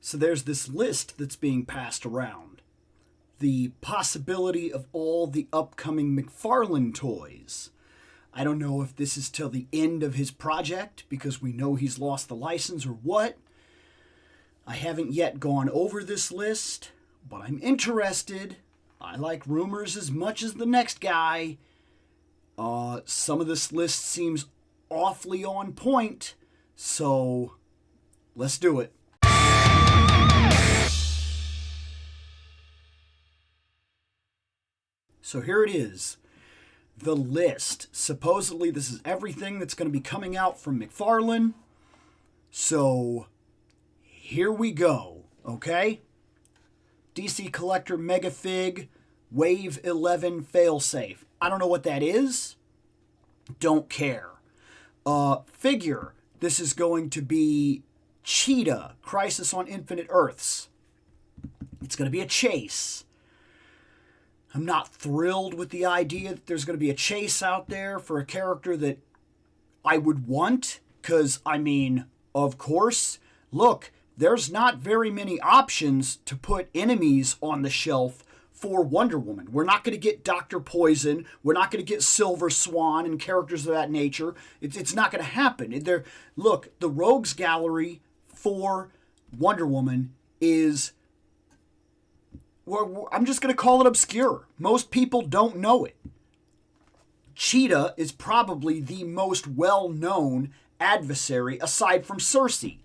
So there's this list that's being passed around. The possibility of all the upcoming McFarlane toys. I don't know if this is till the end of his project because we know he's lost the license or what. I haven't yet gone over this list, but I'm interested. I like rumors as much as the next guy. Some of this list seems awfully on point, so let's do it. So here it is, the list. Supposedly this is everything that's going to be coming out from McFarlane. So here we go, okay? DC Collector Mega Fig, Wave 11 Failsafe. I don't know what that is. Don't care. Figure. This is going to be Cheetah, Crisis on Infinite Earths. It's going to be a chase. I'm not thrilled with the idea that there's going to be a chase out there for a character that I would want. Because, I mean, of course, look, there's not very many options to put enemies on the shelf for Wonder Woman. We're not going to get Dr. Poison. We're not going to get Silver Swan and characters of that nature. It's not going to happen. Look, the Rogues Gallery for Wonder Woman is... Well, I'm just going to call it obscure. Most people don't know it. Cheetah is probably the most well-known adversary aside from Cersei.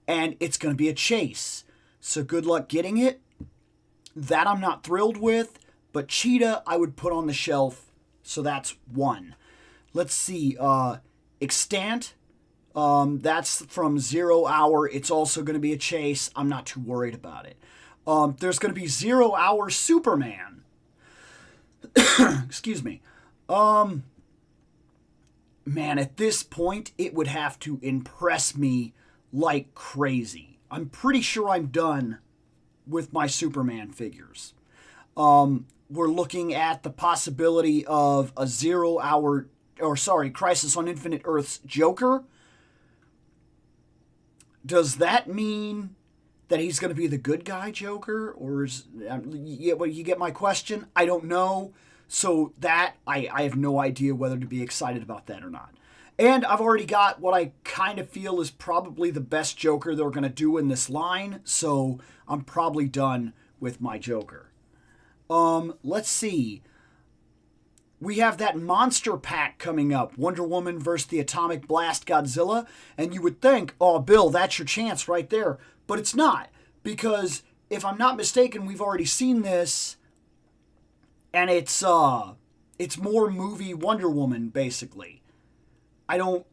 And it's going to be a chase. So good luck getting it. That I'm not thrilled with. But Cheetah I would put on the shelf. So that's one. Let's see. Extant. That's from 0 Hour. It's also going to be a chase. I'm not too worried about it. There's going to be 0 Hour Superman. Excuse me. Man, at this point, it would have to impress me like crazy. I'm pretty sure I'm done with my Superman figures. We're looking at the possibility of a Crisis on Infinite Earths Joker. Does that mean that he's going to be the good guy Joker? Or you get my question? I don't know. So that, I have no idea whether to be excited about that or not. And I've already got what I kind of feel is probably the best Joker they're going to do in this line. So I'm probably done with my Joker. Let's see. We have that monster pack coming up. Wonder Woman versus the Atomic Blast Godzilla. And you would think, oh, Bill, that's your chance right there. But it's not, because if I'm not mistaken, we've already seen this, and it's more movie Wonder Woman, basically. One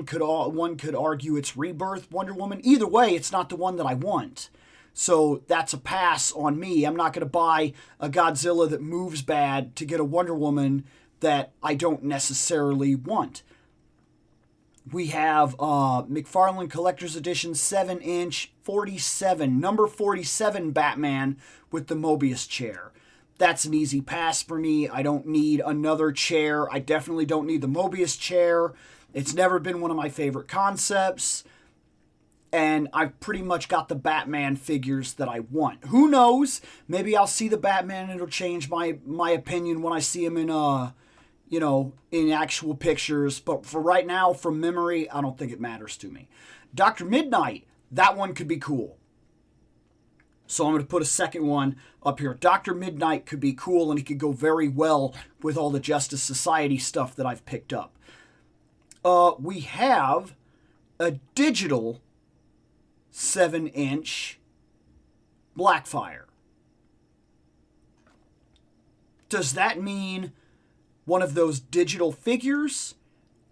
could argue it's Rebirth Wonder Woman. Either way, it's not the one that I want. So that's a pass on me. I'm not going to buy a Godzilla that moves bad to get a Wonder Woman that I don't necessarily want. We have McFarlane Collector's Edition 7-inch 47, number 47 Batman with the Mobius chair. That's an easy pass for me. I don't need another chair. I definitely don't need the Mobius chair. It's never been one of my favorite concepts. And I've pretty much got the Batman figures that I want. Who knows? Maybe I'll see the Batman and it'll change my opinion when I see him in in actual pictures. But for right now, from memory, I don't think it matters to me. Dr. Midnight, that one could be cool. So I'm going to put a second one up here. Dr. Midnight could be cool, and he could go very well with all the Justice Society stuff that I've picked up. We have a digital 7-inch Blackfire. Does that mean one of those digital figures,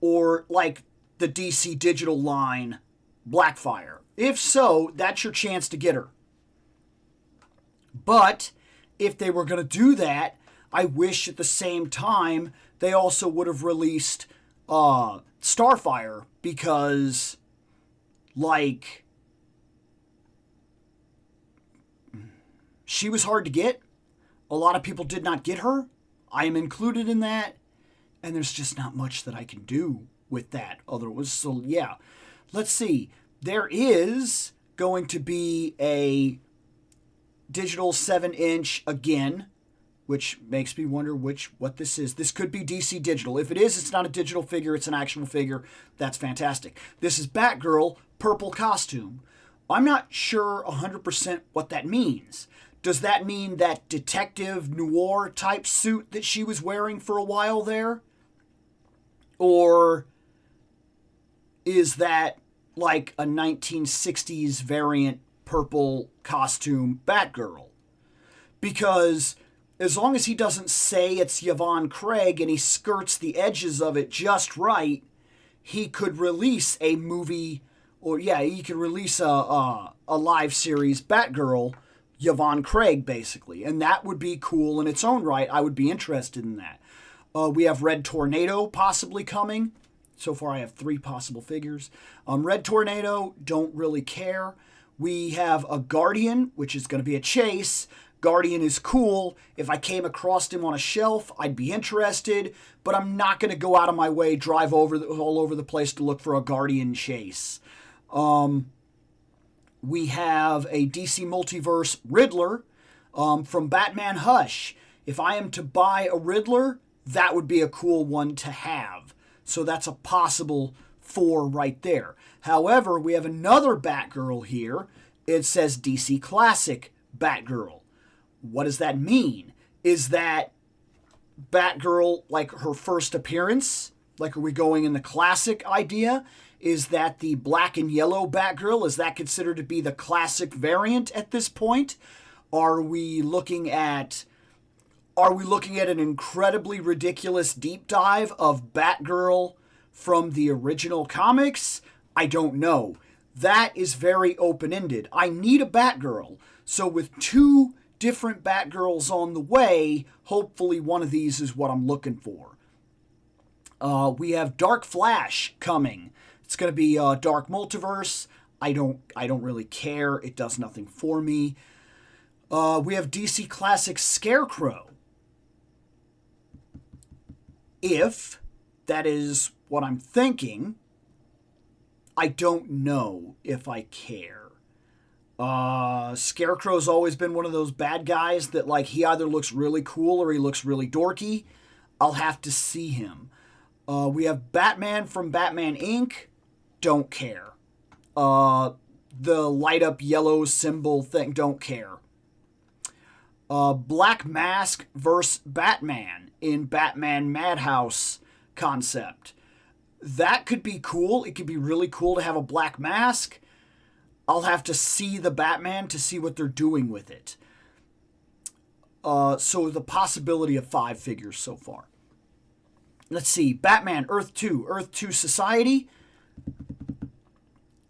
or like the DC digital line Blackfire? If so, that's your chance to get her. But if they were going to do that, I wish at the same time they also would have released Starfire, because she was hard to get. A lot of people did not get her. I am included in that, and there's just not much that I can do with that. Otherwise, so yeah. Let's see. There is going to be a digital 7-inch again, which makes me wonder what this is. This could be DC Digital. If it is, it's not a digital figure, it's an actual figure. That's fantastic. This is Batgirl, purple costume. I'm not sure 100% what that means. Does that mean that detective noir type suit that she was wearing for a while there? Or is that like a 1960s variant purple costume Batgirl? Because as long as he doesn't say it's Yvonne Craig and he skirts the edges of it just right, he could release a movie, or he could release a live series Batgirl, Yvonne Craig, basically. And that would be cool in its own right. I would be interested in that. We have Red Tornado possibly coming. So far I have 3 possible figures. Red Tornado, don't really care. We have a Guardian, which is going to be a chase. Guardian is cool. If I came across him on a shelf, I'd be interested. But I'm not going to go out of my way, drive all over the place to look for a Guardian chase. We have a DC Multiverse Riddler from Batman Hush. If I am to buy a Riddler, that would be a cool one to have. So that's a possible 4 right there. However, we have another Batgirl here. It says DC Classic Batgirl. What does that mean? Is that Batgirl like her first appearance? Like, are we going in the classic idea? Is that the black and yellow Batgirl? Is that considered to be the classic variant at this point? Are we looking at an incredibly ridiculous deep dive of Batgirl from the original comics? I don't know. That is very open-ended. I need a Batgirl. So with 2 different Batgirls on the way, hopefully one of these is what I'm looking for. We have Dark Flash coming. It's going to be Dark Multiverse. I don't really care. It does nothing for me. We have DC Classic Scarecrow. If that is what I'm thinking, I don't know if I care. Scarecrow's always been one of those bad guys that, like, he either looks really cool or he looks really dorky. I'll have to see him. We have Batman from Batman Inc. Don't care. The light up yellow symbol thing, don't care. Black Mask versus Batman in Batman Madhouse concept. That could be cool. It could be really cool to have a Black Mask. I'll have to see the Batman to see what they're doing with it. So the possibility of 5 figures so far. Let's see. Batman Earth 2. Earth 2 Society.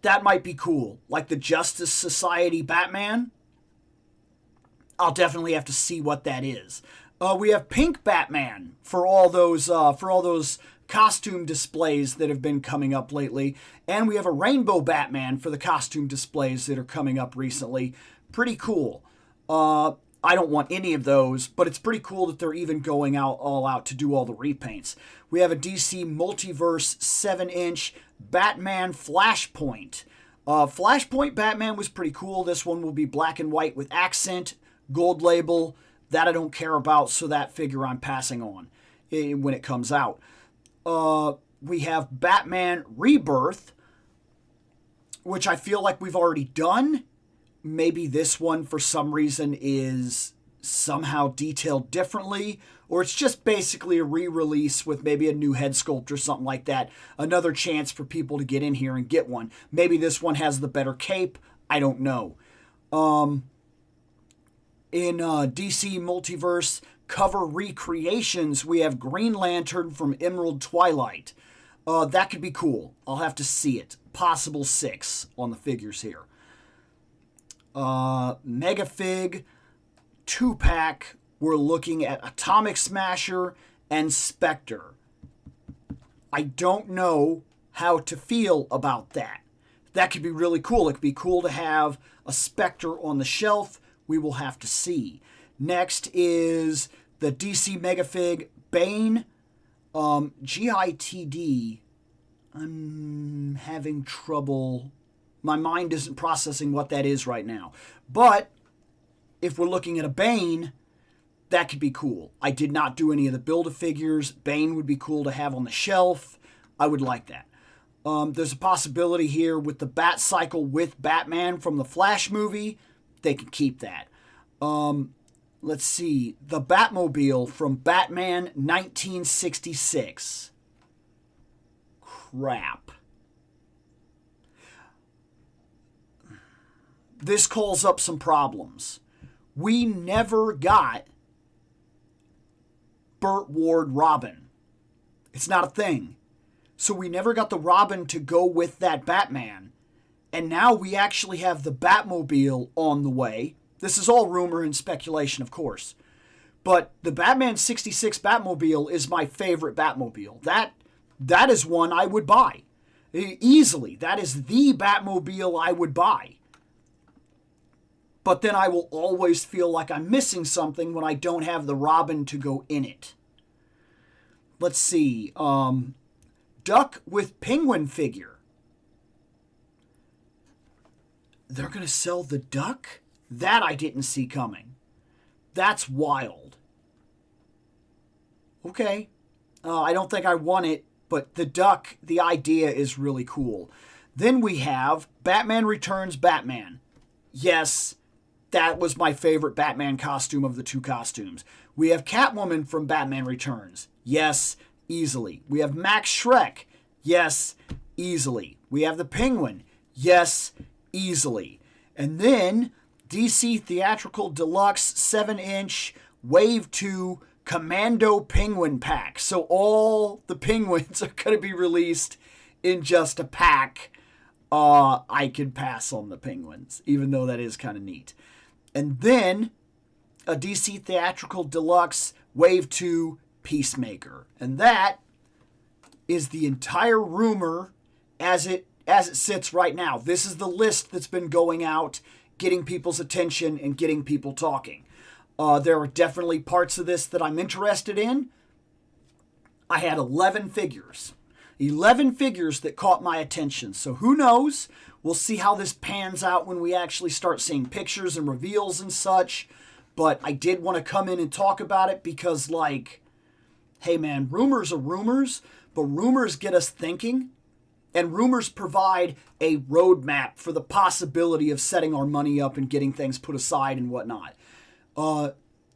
That might be cool. Like the Justice Society Batman. I'll definitely have to see what that is. We have Pink Batman for all those costume displays that have been coming up lately, and we have a Rainbow Batman for the costume displays that are coming up recently. Pretty cool. I don't want any of those, but it's pretty cool that they're even going all out to do all the repaints. We have a DC Multiverse 7-inch Batman Flashpoint. Flashpoint Batman was pretty cool. This one will be black and white with accent, gold label. That I don't care about, so that figure I'm passing on when it comes out. We have Batman Rebirth, which I feel like we've already done. Maybe this one, for some reason, is somehow detailed differently, or it's just basically a re-release with maybe a new head sculpt or something like that. Another chance for people to get in here and get one. Maybe this one has the better cape. I don't know. In DC Multiverse cover recreations, we have Green Lantern from Emerald Twilight. That could be cool. I'll have to see it. Possible 6 on the figures here. Megafig 2-pack. We're looking at Atomic Smasher and Spectre. I don't know how to feel about that. That could be really cool. It could be cool to have a Spectre on the shelf. We will have to see. Next is the DC Megafig Bane. GITD. I'm having trouble My mind isn't processing what that is right now. But if we're looking at a Bane, that could be cool. I did not do any of the Build-A-Figures. Bane would be cool to have on the shelf. I would like that. There's a possibility here with the Bat Cycle with Batman from the Flash movie. They can keep that. Let's see. The Batmobile from Batman 1966. Crap. This calls up some problems. We never got Burt Ward Robin. It's not a thing. So we never got the Robin to go with that Batman. And now we actually have the Batmobile on the way. This is all rumor and speculation, of course. But the Batman 66 Batmobile is my favorite Batmobile. That is one I would buy. Easily. That is the Batmobile I would buy. But then I will always feel like I'm missing something when I don't have the Robin to go in it. Let's see. Duck with Penguin figure. They're going to sell the Duck? That I didn't see coming. That's wild. Okay. I don't think I want it, but the Duck, the idea is really cool. Then we have Batman Returns Batman. Yes, that was my favorite Batman costume of the two costumes. We have Catwoman from Batman Returns. Yes, easily. We have Max Schreck. Yes, easily. We have the Penguin. Yes, easily. And then DC Theatrical Deluxe 7-inch Wave 2 Commando Penguin pack. So all the Penguins are going to be released in just a pack. I could pass on the Penguins, even though that is kind of neat. And then a DC Theatrical Deluxe Wave 2 Peacemaker. And that is the entire rumor as it sits right now. This is the list that's been going out, getting people's attention and getting people talking. There are definitely parts of this that I'm interested in. I had 11 figures. 11 figures that caught my attention. So who knows? We'll see how this pans out when we actually start seeing pictures and reveals and such. But I did want to come in and talk about it because, like, hey man, rumors are rumors, but rumors get us thinking. And rumors provide a roadmap for the possibility of setting our money up and getting things put aside and whatnot.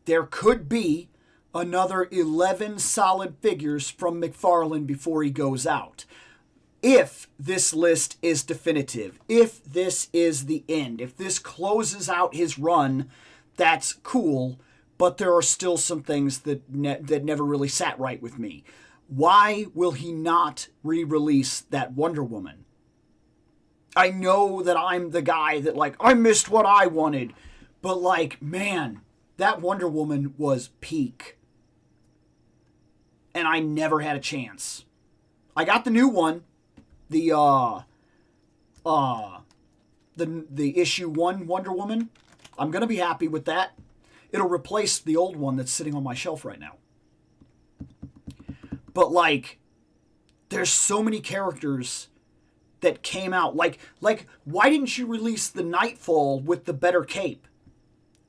There could be another 11 solid figures from McFarlane before he goes out. If this list is definitive, if this is the end, if this closes out his run, that's cool, but there are still some things that never really sat right with me. Why will he not re-release that Wonder Woman? I know that I'm the guy that, like, I missed what I wanted, but, like, man, that Wonder Woman was peak. And I never had a chance. I got the new one, the issue 1 Wonder Woman. I'm going to be happy with that. It'll replace the old one that's sitting on my shelf right now. But, like, there's so many characters that came out. Like, why didn't you release the Nightfall with the better cape?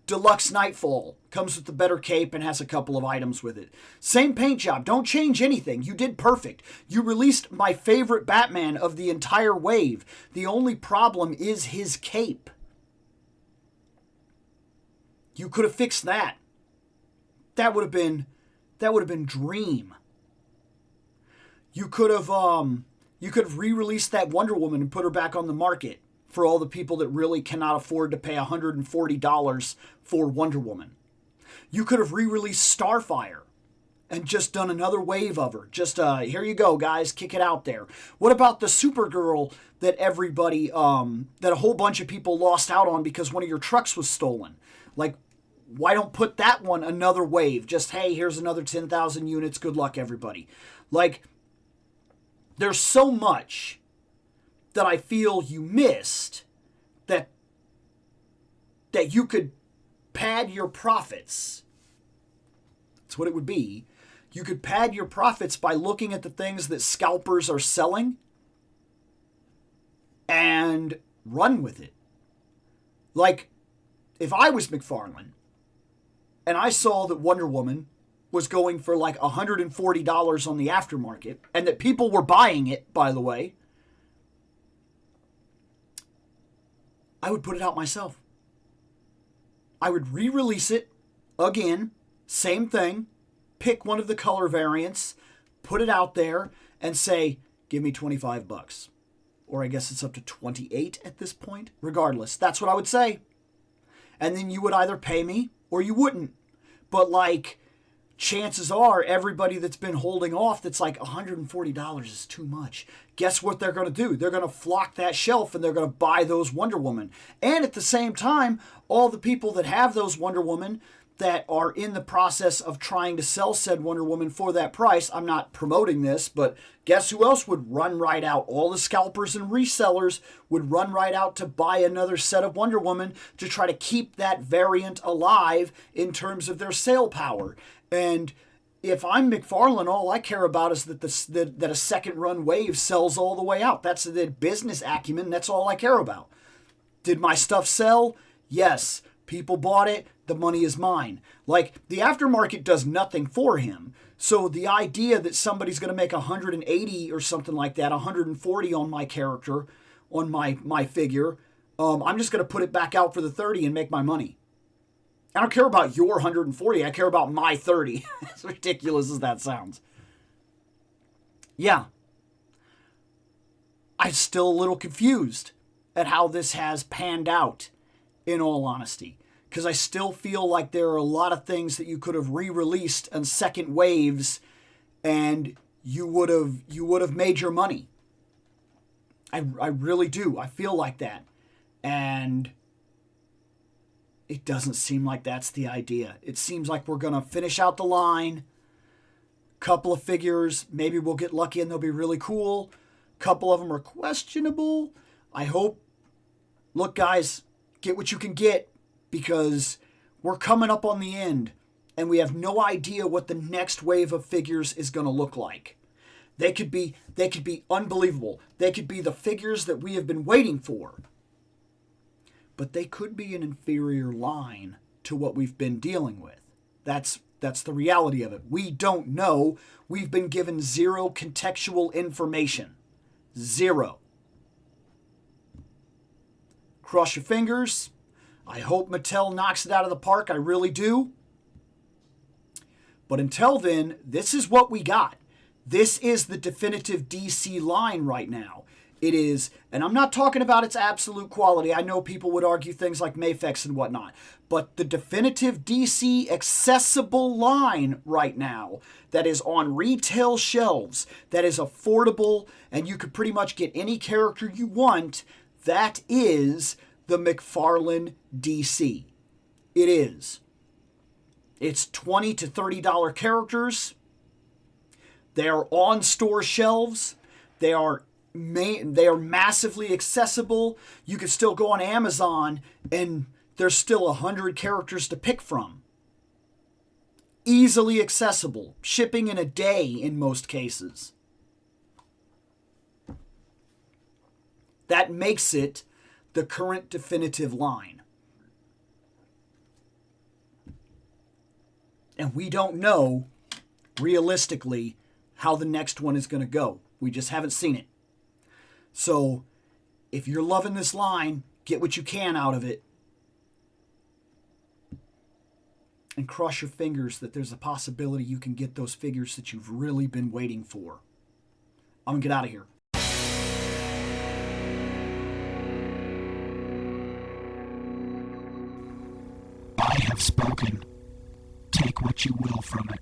Deluxe Nightfall comes with the better cape and has a couple of items with it. Same paint job. Don't change anything. You did perfect. You released my favorite Batman of the entire wave. The only problem is his cape. You could have fixed that. That would have been dream. You could have re-released that Wonder Woman and put her back on the market for all the people that really cannot afford to pay $140 for Wonder Woman. You could have re-released Starfire and just done another wave of her. Just, here you go, guys, kick it out there. What about the Supergirl that everybody, that a whole bunch of people lost out on because one of your trucks was stolen? Like, why don't put that one another wave? Just, hey, here's another 10,000 units. Good luck, everybody. Like, there's so much that I feel you missed that you could pad your profits. That's what it would be. You could pad your profits by looking at the things that scalpers are selling and run with it. Like, if I was McFarlane and I saw that Wonder Woman was going for like $140 on the aftermarket and that people were buying it, by the way, I would put it out myself. I would re-release it again, same thing, pick one of the color variants, put it out there, and say, give me $25. Or I guess it's up to 28 at this point. Regardless, that's what I would say. And then you would either pay me or you wouldn't. But like, chances are everybody that's been holding off that's like $140 is too much. Guess what they're going to do? They're going to flock that shelf and they're going to buy those Wonder Woman. And at the same time, all the people that have those Wonder Woman that are in the process of trying to sell said Wonder Woman for that price, I'm not promoting this, but guess who else would run right out? All the scalpers and resellers would run right out to buy another set of Wonder Woman to try to keep that variant alive in terms of their sale power. And if I'm McFarlane, all I care about is that that a second run wave sells all the way out. That's the business acumen. That's all I care about. Did my stuff sell? Yes. People bought it. The money is mine. Like, the aftermarket does nothing for him. So the idea that somebody's going to make 180 or something like that, 140 on my character, on my figure, I'm just going to put it back out for the 30 and make my money. I don't care about your 140. I care about my 30. As ridiculous as that sounds. Yeah. I'm still a little confused at how this has panned out, in all honesty. Because I still feel like there are a lot of things that you could have re-released on second waves and you would have made your money. I really do. I feel like that. And it doesn't seem like that's the idea. It seems like we're going to finish out the line. Couple of figures. Maybe we'll get lucky and they'll be really cool. Couple of them are questionable. I hope. Look, guys, get what you can get. Because we're coming up on the end and we have no idea what the next wave of figures is going to look like. They could be unbelievable. They could be the figures that we have been waiting for. But they could be an inferior line to what we've been dealing with. That's the reality of it. We don't know. We've been given zero contextual information. Zero. Cross your fingers. I hope Mattel knocks it out of the park. I really do. But until then, this is what we got. This is the definitive DC line right now. It is, and I'm not talking about its absolute quality. I know people would argue things like Mafex and whatnot. But the definitive DC accessible line right now that is on retail shelves, that is affordable, and you could pretty much get any character you want, that is the McFarlane DC. It is. It's $20 to $30 characters. They are on store shelves. They are massively accessible. You can still go on Amazon and there's still 100 characters to pick from. Easily accessible. Shipping in a day in most cases. That makes it the current definitive line. And we don't know, realistically, how the next one is going to go. We just haven't seen it. So, if you're loving this line, get what you can out of it. And cross your fingers that there's a possibility you can get those figures that you've really been waiting for. I'm going to get out of here. I have spoken. Take what you will from it.